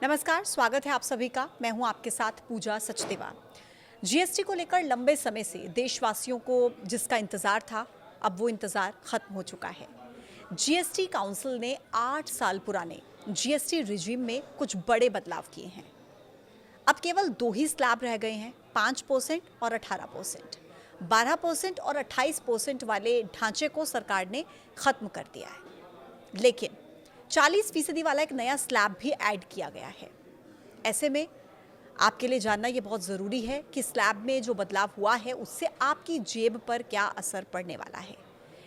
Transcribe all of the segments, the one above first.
नमस्कार, स्वागत है आप सभी का। मैं हूं आपके साथ पूजा सचदेवा। जीएसटी को लेकर लंबे समय से देशवासियों को जिसका इंतजार था, अब वो इंतजार खत्म हो चुका है। जीएसटी काउंसिल ने 8 साल पुराने जीएसटी रिजीम में कुछ बड़े बदलाव किए हैं। अब केवल दो ही स्लैब रह गए हैं, 5% और 18%। 12% और 28% वाले ढांचे को सरकार ने खत्म कर दिया है, लेकिन 40% वाला एक नया स्लैब भी ऐड किया गया है। ऐसे में आपके लिए जानना ये बहुत ज़रूरी है कि स्लैब में जो बदलाव हुआ है उससे आपकी जेब पर क्या असर पड़ने वाला है,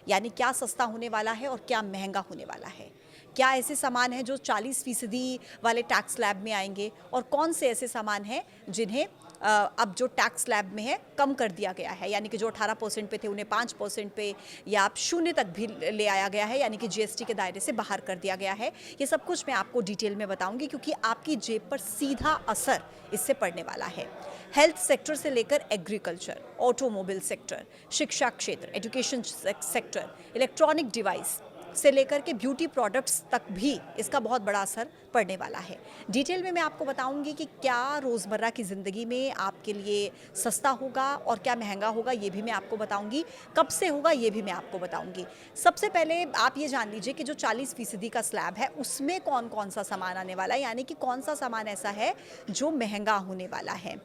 यानी क्या सस्ता होने वाला है और क्या महंगा होने वाला है। क्या ऐसे सामान हैं जो 40% वाले टैक्स स्लैब में आएंगे और कौन से ऐसे सामान हैं जिन्हें अब जो टैक्स स्लैब में है कम कर दिया गया है, यानी कि जो 18% पे थे उन्हें 5% पे या 0 तक भी ले आया गया है, यानी कि जीएसटी के दायरे से बाहर कर दिया गया है। ये सब कुछ मैं आपको डिटेल में बताऊंगी क्योंकि आपकी जेब पर सीधा असर इससे पड़ने वाला है। हेल्थ सेक्टर से लेकर एग्रीकल्चर, ऑटोमोबाइल सेक्टर, शिक्षा क्षेत्र, एजुकेशन सेक्टर, इलेक्ट्रॉनिक डिवाइस से लेकर के ब्यूटी प्रोडक्ट्स तक भी इसका बहुत बड़ा असर पड़ने वाला है। डिटेल में मैं आपको बताऊंगी कि क्या रोज़मर्रा की ज़िंदगी में आपके लिए सस्ता होगा और क्या महंगा होगा, ये भी मैं आपको बताऊंगी। कब से होगा ये भी मैं आपको बताऊंगी। सबसे पहले आप ये जान लीजिए कि जो 40% का स्लैब है उसमें कौन कौन सा सामान आने वाला है, यानी कि कौन सा सामान ऐसा है जो महंगा होने वाला है।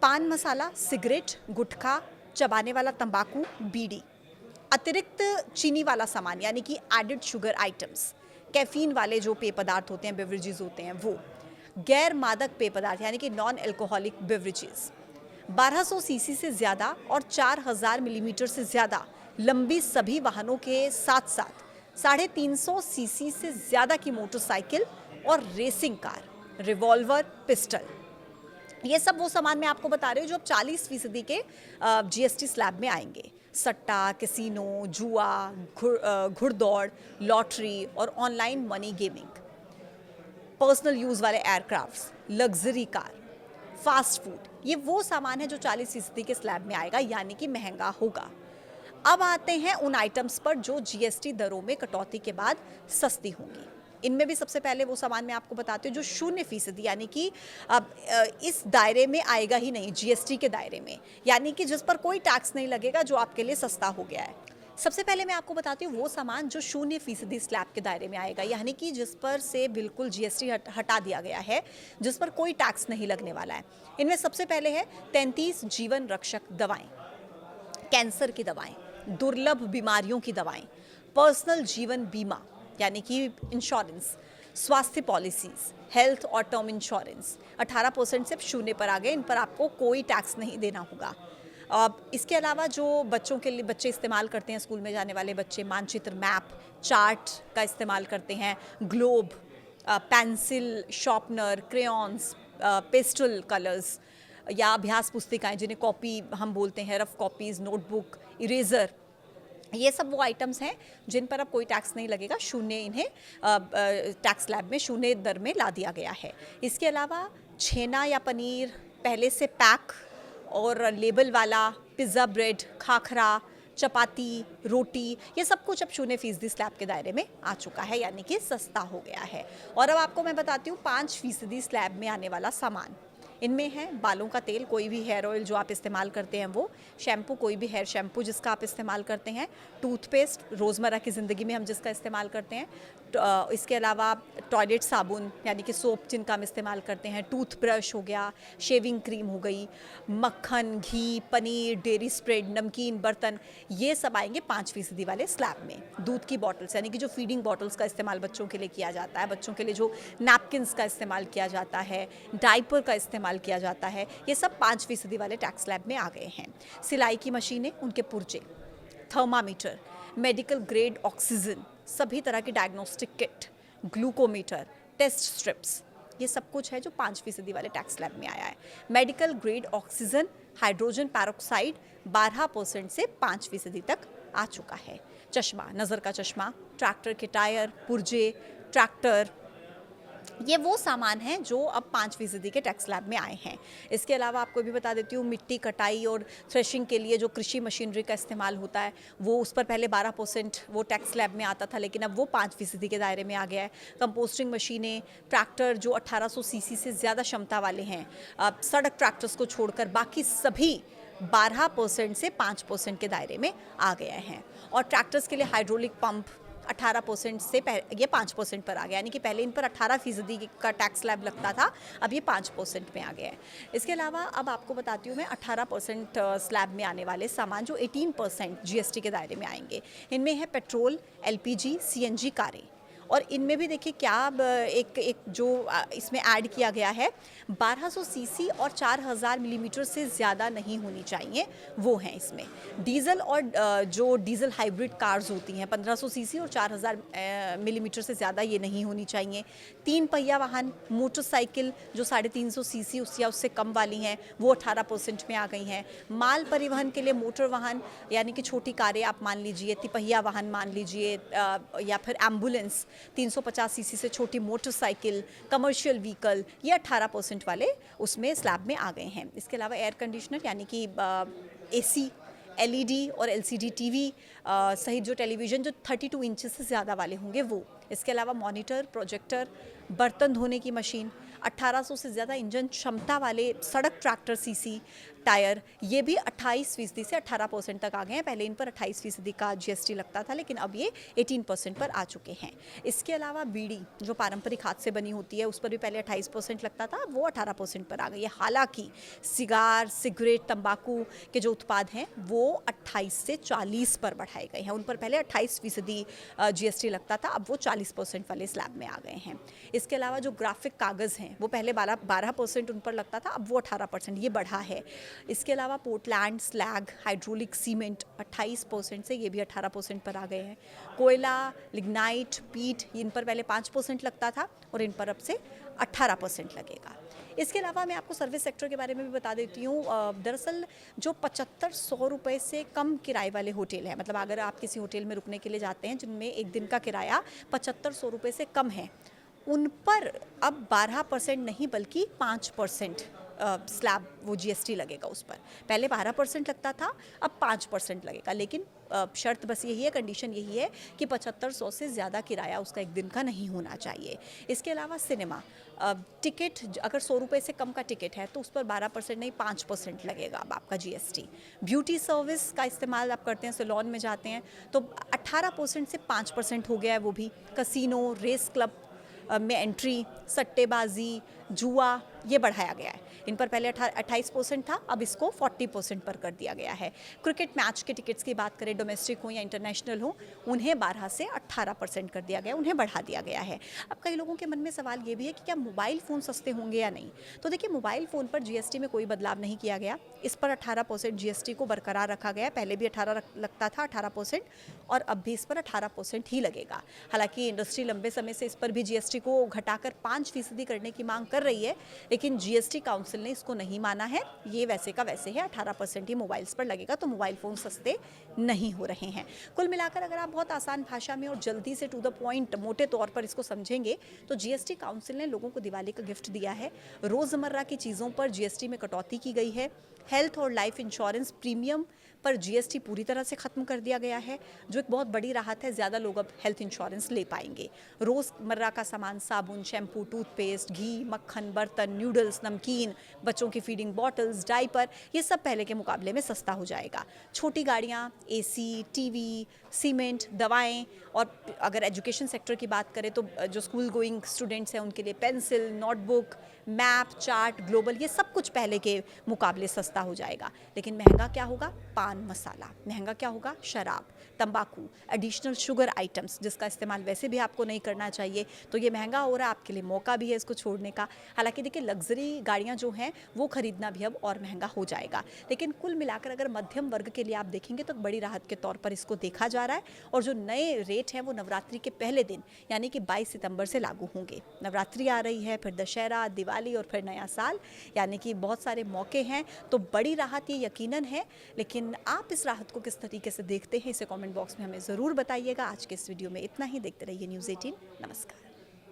पान मसाला, सिगरेट, गुटखा, चबाने वाला तंबाकू, बीड़ी, अतिरिक्त चीनी वाला सामान यानी कि एडेड शुगर आइटम्स, कैफीन वाले जो पेय पदार्थ होते हैं, बेवरेजेस होते हैं वो, गैर मादक पेय पदार्थ यानी कि नॉन एल्कोहलिक बेवरेजेस, 1200 सीसी से ज़्यादा और 4000 मिलीमीटर से ज़्यादा लंबी सभी वाहनों के साथ साथ 350 सीसी से ज़्यादा की मोटरसाइकिल और रेसिंग कार, रिवॉल्वर, पिस्टल। ये सब वो सामान मैं आपको बता रही हूँ जो अब 40% के जीएसटी स्लैब में आएंगे। सट्टा, कैसीनो, जुआ, घुड़दौड़, लॉटरी और online money gaming, personal use वाले aircrafts, luxury car, fast food, ये वो सामान है जो 40% के स्लैब में आएगा, यानी कि महंगा होगा। अब आते हैं उन आइटम्स पर जो जीएसटी दरों में कटौती के बाद सस्ती होंगी। इनमें भी सबसे पहले वो सामान मैं आपको बताती हूँ जो 0% यानी कि अब इस दायरे में आएगा ही नहीं, जीएसटी के दायरे में, यानी कि जिस पर कोई टैक्स नहीं लगेगा, जो आपके लिए सस्ता हो गया है। सबसे पहले मैं आपको बताती हूँ वो सामान जो 0% स्लैब के दायरे में आएगा, यानी कि जिस पर से बिल्कुल जीएसटी हटा दिया गया है, जिस पर कोई टैक्स नहीं लगने वाला है। इनमें सबसे पहले है 33 जीवन रक्षक दवाएं, कैंसर की दवाएं, दुर्लभ बीमारियों की दवाएं, पर्सनल जीवन बीमा यानी कि इंश्योरेंस, स्वास्थ्य पॉलिसीज, हेल्थ और टर्म इंश्योरेंस 18% से 0 पर आ गए। इन पर आपको कोई टैक्स नहीं देना होगा। इसके अलावा जो बच्चों के लिए बच्चे इस्तेमाल करते हैं, स्कूल में जाने वाले बच्चे मानचित्र, मैप, चार्ट का इस्तेमाल करते हैं, globe, pencil, sharpener, crayons, pastel colours या अभ्यास पुस्तिकाएं जिन्हें कॉपी हम बोलते हैं, रफ कॉपीज़, नोटबुक, इरेज़र, ये सब वो आइटम्स हैं जिन पर अब कोई टैक्स नहीं लगेगा। 0 इन्हें टैक्स स्लैब में 0 दर में ला दिया गया है। इसके अलावा छेना या पनीर पहले से पैक और लेबल वाला, पिज़्ज़ा ब्रेड, खाखरा, चपाती, रोटी, ये सब कुछ अब 0% स्लैब के दायरे में आ चुका है, यानी कि सस्ता हो गया है। और अब आपको मैं बताती हूँ 5% स्लैब में आने वाला सामान। इनमें है बालों का तेल, कोई भी हेयर ऑयल जो आप इस्तेमाल करते हैं वो, शैम्पू, कोई भी हेयर शैम्पू जिसका आप इस्तेमाल करते हैं, टूथपेस्ट रोज़मर्रा की ज़िंदगी में हम जिसका इस्तेमाल करते हैं, इसके अलावा टॉयलेट साबुन यानी कि सोप जिनका हम इस्तेमाल करते हैं, टूथब्रश हो गया, शेविंग क्रीम हो गई, मक्खन, घी, पनीर, डेयरी स्प्रेड, नमकीन, बर्तन, ये सब आएंगे 5% वाले स्लैब में। दूध की बॉटल्स यानी कि जो फीडिंग बॉटल्स का इस्तेमाल बच्चों के लिए किया जाता है, बच्चों के लिए जो नैपकिन्स का इस्तेमाल किया जाता है, डाइपर का इस्तेमाल किया जाता है, ये सब 5% वाले टैक्स स्लैब में आ गए हैं। सिलाई की मशीनें, उनके पुर्जे, थर्मामीटर, मेडिकल ग्रेड ऑक्सीजन, सभी तरह की diagnostic kit, glucometer, test strips, ये सब कुछ है जो 5% वाले टैक्स स्लैब में आया है। Medical grade oxygen, hydrogen peroxide 12% से 5% तक आ चुका है। चश्मा, नज़र का चश्मा, ट्रैक्टर के टायर, पुर्जे, ट्रैक्टर, ये वो सामान हैं जो अब 5% के टैक्स स्लैब में आए हैं। इसके अलावा आपको भी बता देती हूँ, मिट्टी कटाई और थ्रेशिंग के लिए जो कृषि मशीनरी का इस्तेमाल होता है, वो उस पर पहले 12% वो टैक्स स्लैब में आता था, लेकिन अब वो 5% के दायरे में आ गया है। कंपोस्टिंग मशीनें, ट्रैक्टर जो 1800 सीसी से ज़्यादा क्षमता वाले हैं, सड़क ट्रैक्टर्स को छोड़कर बाकी सभी 12% से 5% के दायरे में आ गए हैं। और ट्रैक्टर्स के लिए हाइड्रोलिक पंप 18% से ये 5% पर आ गया, यानी कि पहले इन पर 18% का टैक्स स्लैब लगता था, अब ये 5% में आ गया है। इसके अलावा अब आपको बताती हूँ मैं 18% स्लैब में आने वाले सामान जो 18% जीएसटी के दायरे में आएंगे। इनमें है पेट्रोल, एलपीजी, सीएनजी कारें। और इनमें भी देखिए क्या एक जो इसमें ऐड किया गया है, 1200 सीसी और 4000 मिलीमीटर से ज़्यादा नहीं होनी चाहिए, वो हैं इसमें। डीजल और जो डीजल हाइब्रिड कार्स होती हैं, 1500 सीसी और 4000 मिलीमीटर से ज़्यादा ये नहीं होनी चाहिए। 3 पहिया वाहन, मोटरसाइकिल जो 350 सीसी या उससे कम वाली हैं, वो 18% में आ गई हैं। माल परिवहन के लिए मोटर वाहन, यानी कि छोटी कारें आप मान लीजिए, तिपहिया वाहन मान लीजिए, या फिर एम्बुलेंस, 350 सीसी से छोटी मोटरसाइकिल, कमर्शियल व्हीकल, ये 18% वाले उसमें स्लैब में आ गए हैं। इसके अलावा एयर कंडीशनर, यानी कि एसी, एलईडी और एलसीडी टीवी सहित जो टेलीविज़न जो 32 इंच से ज़्यादा वाले होंगे वो। इसके अलावा मॉनिटर, प्रोजेक्टर, बर्तन धोने की मशीन, 1800 से ज़्यादा इंजन क्षमता वाले सड़क ट्रैक्टर सीसी टायर, ये भी 28% से 18% तक आ गए हैं। पहले इन पर 28% का जीएसटी लगता था, लेकिन अब ये 18% पर आ चुके हैं। इसके अलावा बीड़ी जो पारंपरिक हाथ से बनी होती है, उस पर भी पहले 28% लगता था, वो 18% पर आ गई है। हालांकि सिगार, सिगरेट, तंबाकू के जो उत्पाद हैं वो 28 से 40 पर बढ़ाए गए हैं। उन पर पहले 28% जीएसटी लगता था, अब वो 40% वाले स्लैब में आ गए हैं। इसके अलावा जो ग्राफिक कागज़ हैं वो पहले 12% उन पर लगता था, अब वो 18%, ये बढ़ा है। इसके अलावा पोर्टलैंड, स्लैग, हाइड्रोलिक सीमेंट 28% से ये भी 18% पर आ गए हैं। कोयला, लिग्नाइट, पीट, इन पर पहले 5% लगता था और इन पर अब से 18% लगेगा। इसके अलावा मैं आपको सर्विस सेक्टर के बारे में भी बता देती हूँ। दरअसल जो 7500 रुपये से कम किराए वाले होटल हैं, मतलब अगर आप किसी होटल में रुकने के लिए जाते हैं जिनमें एक दिन का किराया 7500 रुपये से कम है, उन पर अब 12% नहीं बल्कि 5% स्लैब वो जीएसटी लगेगा उस पर। पहले 12% लगता था, अब 5% लगेगा, लेकिन शर्त बस यही है, कंडीशन यही है कि 7500 से ज़्यादा किराया उसका एक दिन का नहीं होना चाहिए। इसके अलावा सिनेमा टिकट, अगर 100 रुपये से कम का टिकट है तो उस पर 12% नहीं 5% लगेगा अब आपका जीएसटी। ब्यूटी सर्विस का इस्तेमाल आप करते हैं, सैलून में जाते हैं, तो 18% से 5% हो गया है वो भी। कसिनो, रेस क्लब में एंट्री, सट्टेबाजी, जुआ, ये बढ़ाया गया है। इन पर पहले 28% था, अब इसको 40% पर कर दिया गया है। क्रिकेट मैच के टिकट्स की बात करें, डोमेस्टिक हो या इंटरनेशनल हो, उन्हें 12 से 18% कर दिया गया, उन्हें बढ़ा दिया गया है। अब कई लोगों के मन में सवाल ये भी है कि क्या मोबाइल फ़ोन सस्ते होंगे या नहीं। तो देखिए, मोबाइल फ़ोन पर जीएसटी में कोई बदलाव नहीं किया गया, इस पर 18% जीएसटी को बरकरार रखा गया। पहले भी 18 लगता था 18%, और अब भी इस पर 18% ही लगेगा। हालांकि इंडस्ट्री लंबे समय से इस पर भी जीएसटी को घटाकर 5% करने की मांग कर रही है, लेकिन जीएसटी काउंसिल ने इसको नहीं माना है। ये वैसे का वैसे है, 18% ही मोबाइल्स पर लगेगा, तो मोबाइल फ़ोन सस्ते नहीं हो रहे हैं। कुल मिलाकर अगर आप बहुत आसान भाषा में और जल्दी से टू द पॉइंट मोटे तौर पर इसको समझेंगे, तो जीएसटी काउंसिल ने लोगों को दिवाली का गिफ्ट दिया है। रोज़मर्रा की चीज़ों पर जीएसटी में कटौती की गई है। हेल्थ और लाइफ इंश्योरेंस प्रीमियम पर जीएसटी पूरी तरह से ख़त्म कर दिया गया है, जो एक बहुत बड़ी राहत है। ज़्यादा लोग अब हेल्थ इंश्योरेंस ले पाएंगे। रोज़मर्रा का सामान, साबुन, शैम्पू, टूथपेस्ट, घी, मक्खन, बर्तन, नूडल्स, नमकीन, बच्चों की फीडिंग बॉटल्स, डायपर, ये सब पहले के मुकाबले में सस्ता हो जाएगा। छोटी गाड़ियाँ, एसी, टीवी, सीमेंट, दवाएं, और अगर एजुकेशन सेक्टर की बात करें तो जो स्कूल गोइंग स्टूडेंट्स हैं उनके लिए pencil, notebook, map, chart, global, ये सब कुछ पहले के मुकाबले सस्ता हो जाएगा। लेकिन महंगा क्या होगा? पान मसाला। महंगा क्या होगा? शराब, तंबाकू, एडिशनल शुगर आइटम्स, जिसका इस्तेमाल वैसे भी आपको नहीं करना चाहिए, तो ये महंगा हो रहा है। आपके लिए मौका भी है इसको छोड़ने का। हालांकि देखिए, लग्जरी गाड़ियाँ जो हैं वो खरीदना भी अब और महंगा हो जाएगा। लेकिन कुल मिलाकर अगर मध्यम वर्ग के लिए आप देखेंगे तो बड़ी राहत के तौर पर इसको देखा जा रहा है। और जो नए रेट हैं वो नवरात्रि के पहले दिन, यानी कि 22 सितंबर से लागू होंगे। नवरात्रि आ रही है, फिर दशहरा, दिवाली और फिर नया साल, यानी कि बहुत सारे मौके हैं, तो बड़ी राहत ये यकीनन है। लेकिन आप इस राहत को किस तरीके से देखते हैं, इसे कमेंट बॉक्स में हमें ज़रूर बताइएगा। आज के इस वीडियो में इतना ही। देखते रहिए न्यूज़ 18। नमस्कार।